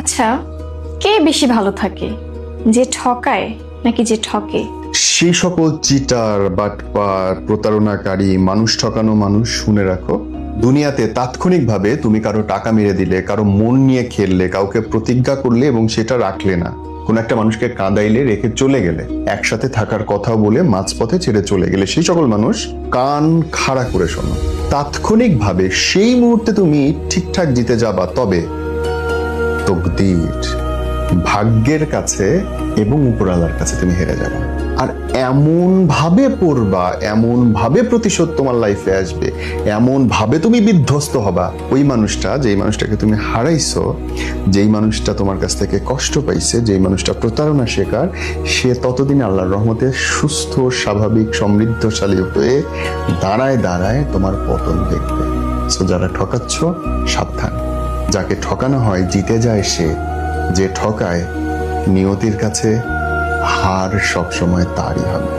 আচ্ছা, কে বেশি ভালো থাকে, যে ঠকায় নাকি যে ঠকে? সেই সকল চিটার, বাটপার, প্রতারণাকারী, মানুষ ঠকানো মানুষ শুনে রাখো, দুনিয়াতে তাৎক্ষণিকভাবে তুমি কারো টাকা মেরে দিলে, কারো মন নিয়ে খেললে, কাউকে প্রতিজ্ঞা করলে এবং সেটা রাখলে না, কোন একটা মানুষকে কাঁদাইলে, রেখে চলে গেলে, একসাথে থাকার কথা বলে মাঝপথে ছেড়ে চলে গেলে, সেই সকল মানুষ কান খাড়া করে শোনো, তাৎক্ষণিকভাবে সেই মুহূর্তে তুমি ঠিকঠাক জিতে যাবা, তবে তকদির, ভাগ্যের কাছে এবং উপরওয়ালার কাছে তুমি হেরে যাবে। আর এমন ভাবে পড়বা, এমন ভাবে প্রতিশোধ তোমার লাইফে আসবে, এমন ভাবে তুমি বিধ্বস্ত হবা, ওই মানুষটা, যেই মানুষটাকে তুমি হারাইছো, যেই মানুষটা তোমার কাছ থেকে কষ্ট পাইছে, যেই মানুষটা প্রতারণা শিকার, সে ততদিন আল্লাহর রহমতে সুস্থ, স্বাভাবিক, সমৃদ্ধশালী হয়ে দাঁড়ায় দাঁড়ায় তোমার পতন দেখবে। সো যারা ঠকাচ্ছ, সাবধান। যাকে ঠকানো হয় জিতে যায় সে, যে ঠকায় নিয়তির কাছে হার সবসময় তারই হবে।